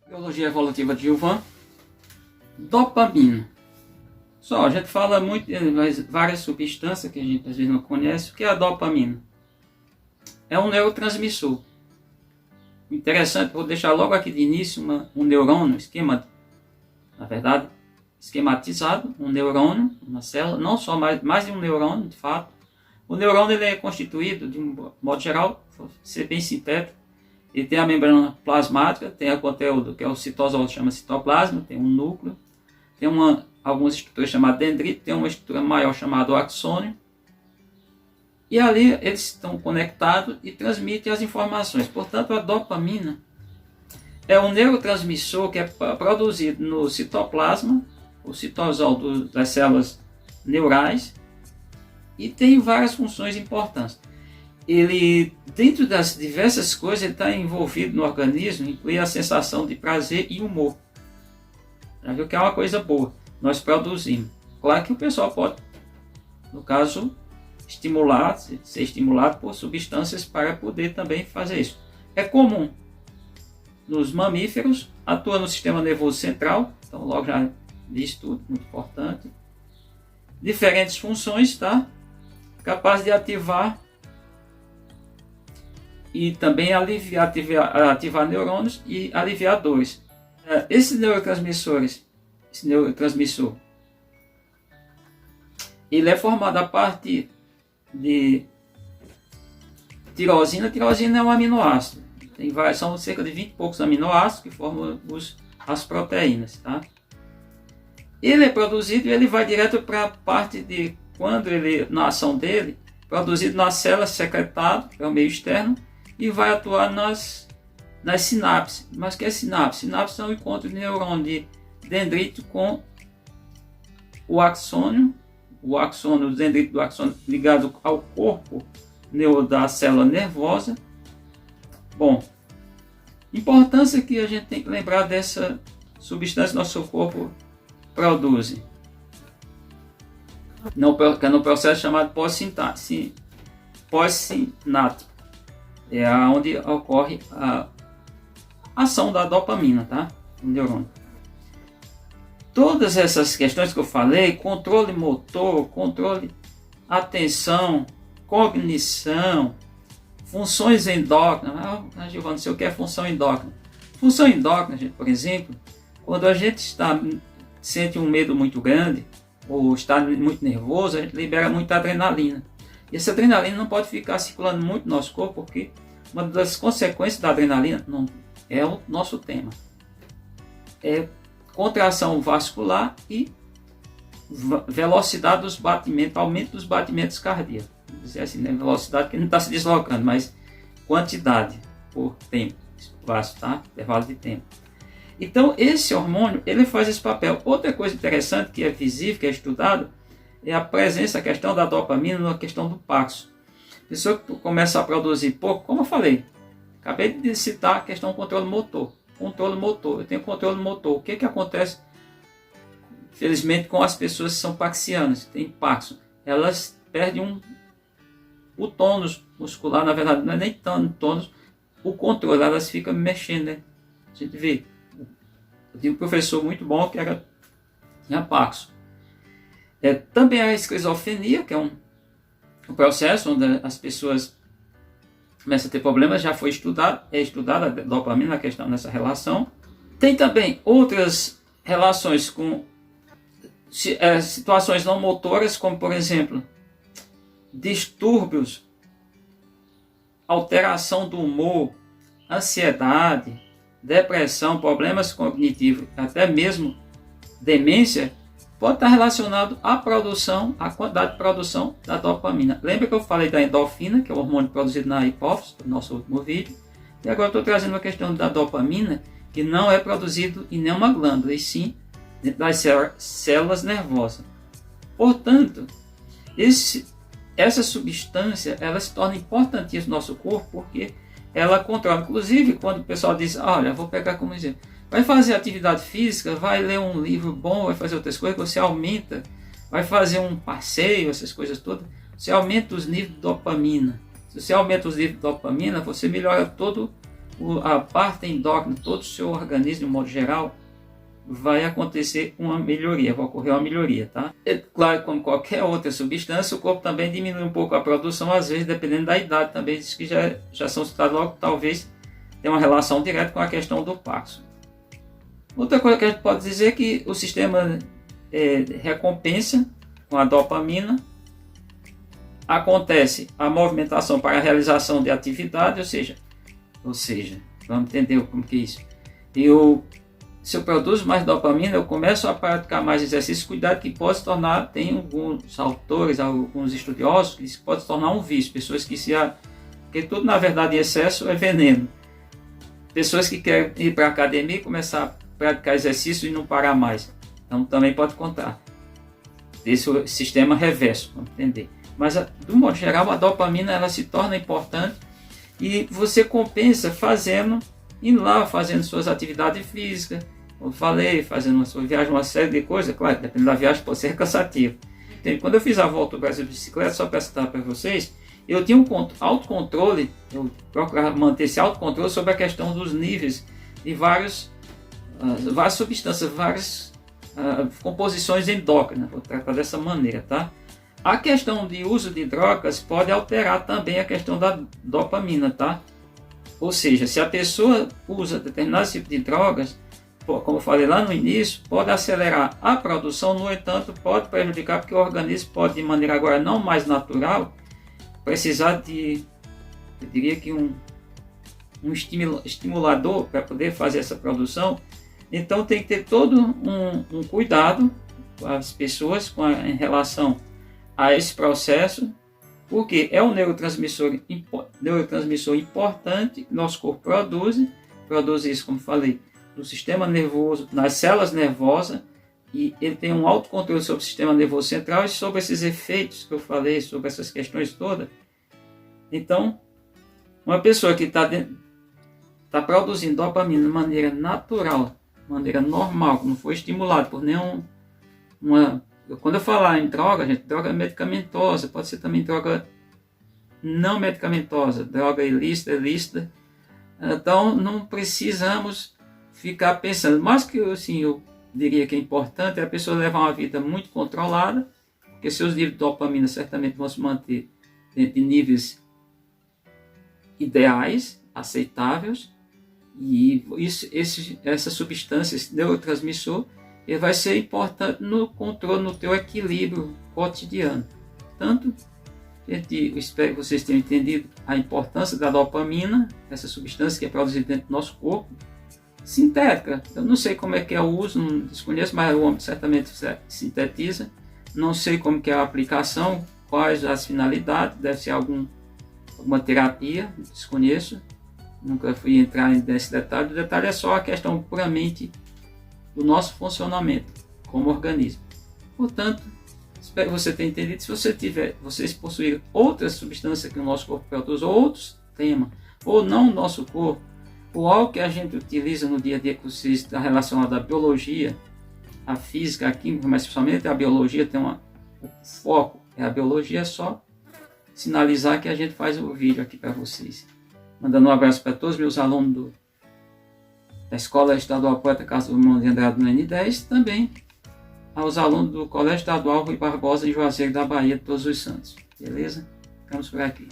Biologia evolutiva de Gilvan. Dopamina. Só, a gente fala muito de várias substâncias que a gente às vezes não conhece. O que é a dopamina? É um neurotransmissor. Interessante, vou deixar logo aqui de início um neurônio, na verdade, esquematizado, um neurônio, uma célula, não só mais de um neurônio, de fato. O neurônio ele é constituído, de um modo geral, ser bem sintético, ele tem a membrana plasmática, tem o conteúdo que é o citosol, chama citoplasma, tem um núcleo, tem algumas estruturas chamadas dendrito, tem uma estrutura maior chamada axônio, e ali eles estão conectados e transmitem as informações. Portanto, a dopamina é um neurotransmissor que é produzido no citoplasma, o citosol das células neurais, e tem várias funções importantes. Ele, dentro das diversas coisas, ele está envolvido no organismo, inclui a sensação de prazer e humor. Já viu que é uma coisa boa, nós produzimos. Claro que o pessoal pode, no caso, ser estimulado por substâncias para poder também fazer isso. É comum nos mamíferos, atua no sistema nervoso central, então logo já disse tudo, muito importante. Diferentes funções, tá? Capaz de ativar e também ativar neurônios e aliviar dores. Esse neurotransmissor, ele é formado a partir de tirosina. Tirosina é um aminoácido. São cerca de 20 e poucos aminoácidos que formam as proteínas. Tá? Ele é produzido e ele vai direto para a parte de quando ele, na ação dele, produzido nas células, secretado para o meio externo e vai atuar nas sinapses. Mas o que é sinapse? Sinapse são o encontro de neurônio de dendrito com o axônio. O dendrito do axônio ligado ao corpo da célula nervosa. Bom, importância que a gente tem que lembrar dessa substância que nosso corpo produz. Que é no processo chamado pós-sináptico. É onde ocorre a ação da dopamina, tá? No neurônio. Todas essas questões que eu falei, controle motor, controle, atenção, cognição, funções endócrinas. Gilvan, não sei o que é função endócrina. Função endócrina, gente, por exemplo, quando a gente sente um medo muito grande, ou está muito nervoso, a gente libera muita adrenalina. E essa adrenalina não pode ficar circulando muito no nosso corpo, porque uma das consequências da adrenalina não é o nosso tema. É contração vascular e velocidade dos batimentos, aumento dos batimentos cardíacos. Vou dizer assim, né? Velocidade que não está se deslocando, mas quantidade por tempo, espaço, tá? Intervalo de tempo. Então, esse hormônio, ele faz esse papel. Outra coisa interessante que é visível, que é estudado, é a presença, a questão da dopamina na questão do Parkinson. A pessoa que começa a produzir pouco, como eu falei, acabei de citar a questão do controle motor. Controle motor, eu tenho controle motor. O que acontece, felizmente, com as pessoas que são parkinsianas, que têm Parkinson? Elas perdem o tônus muscular, na verdade, não é nem tanto tônus, o controle, elas ficam mexendo, né? A gente vê. Eu tinha um professor muito bom que tinha Parkinson. Também a esquizofrenia, que é um processo onde as pessoas começam a ter problemas, já foi estudada a dopamina, a questão nessa relação. Tem também outras relações com situações não motoras, como por exemplo, distúrbios, alteração do humor, ansiedade, depressão, problemas cognitivos, até mesmo demência, pode estar relacionado à quantidade de produção da dopamina. Lembra que eu falei da endorfina, que é o hormônio produzido na hipófise, no nosso último vídeo? E agora estou trazendo a questão da dopamina, que não é produzido em nenhuma glândula, e sim dentro das células nervosas. Portanto, essa substância ela se torna importantíssima no nosso corpo, porque ela controla. Inclusive, quando o pessoal diz, olha, vou pegar como exemplo, vai fazer atividade física, vai ler um livro bom, vai fazer outras coisas, você aumenta, vai fazer um passeio, essas coisas todas, você aumenta os níveis de dopamina. Se você aumenta os níveis de dopamina, você melhora todo a parte endócrina, todo o seu organismo, de modo geral, vai acontecer uma melhoria, vai ocorrer uma melhoria, tá? É claro, como qualquer outra substância, o corpo também diminui um pouco a produção, às vezes, dependendo da idade, também diz que já são citados logo, talvez tenha uma relação direta com a questão do Parkinson. Outra coisa que a gente pode dizer é que o sistema recompensa com a dopamina, acontece a movimentação para a realização de atividade, ou seja, vamos entender como que é isso. Se eu produzo mais dopamina, eu começo a praticar mais exercício, cuidado que pode se tornar, tem alguns autores, alguns estudiosos, que isso pode se tornar um vício, pessoas que porque tudo na verdade em excesso é veneno. Pessoas que querem ir para a academia e começar a praticar exercício e não parar mais. Então também pode contar desse sistema reverso, vamos entender. Mas, do modo geral, a dopamina ela se torna importante e você compensa indo lá, fazendo suas atividades físicas, como eu falei, fazendo uma sua viagem, uma série de coisas. Claro, dependendo da viagem, pode ser cansativo. Quando eu fiz a volta ao Brasil de bicicleta, só para citar para vocês, eu tinha um autocontrole, eu procurava manter esse autocontrole sobre a questão dos níveis de várias substâncias, várias composições endócrinas, vou tratar dessa maneira, tá? A questão de uso de drogas pode alterar também a questão da dopamina, tá? Ou seja, se a pessoa usa determinados tipos de drogas, como eu falei lá no início, pode acelerar a produção, no entanto, pode prejudicar, porque o organismo pode, de maneira agora não mais natural, precisar de, eu diria que um estimulador para poder fazer essa produção. Então tem que ter todo um cuidado com as pessoas em relação a esse processo, porque é um neurotransmissor importante que nosso corpo produz isso, como falei, no sistema nervoso, nas células nervosas, e ele tem um autocontrole sobre o sistema nervoso central e sobre esses efeitos que eu falei, sobre essas questões todas. Então, uma pessoa que está produzindo dopamina de maneira natural, de maneira normal, que não foi estimulado por quando eu falar em droga, gente, droga medicamentosa, pode ser também droga não medicamentosa, droga ilícita. Então, não precisamos ficar pensando. Mas que assim, eu diria que é importante a pessoa levar uma vida muito controlada, porque seus níveis de dopamina certamente vão se manter dentro de níveis ideais, aceitáveis, e essa substância, esse neurotransmissor, ele vai ser importante no controle, no teu equilíbrio cotidiano. Tanto, eu espero que vocês tenham entendido a importância da dopamina, essa substância que é produzida dentro do nosso corpo, sintética. Eu não sei como é que é o uso, não desconheço, mas o homem certamente sintetiza. Não sei como que é a aplicação, quais as finalidades, deve ser alguma terapia, desconheço. Nunca fui entrar nesse detalhe. O detalhe é só a questão puramente do nosso funcionamento como organismo. Portanto, espero que você tenha entendido. Se vocês possuírem outras substâncias que o nosso corpo produz, ou outros temas, ou não o nosso corpo, ou algo que a gente utiliza no dia a dia que vocês está relacionado à biologia, à física, à química, mas principalmente a biologia tem o foco é a biologia, é só sinalizar que a gente faz o vídeo aqui para vocês. Mandando um abraço para todos meus alunos da Escola Estadual Poeta Carlos Drummond de Andrade no N10, também aos alunos do Colégio Estadual Rui Barbosa em Juazeiro da Bahia, de Todos os Santos. Beleza? Ficamos por aqui.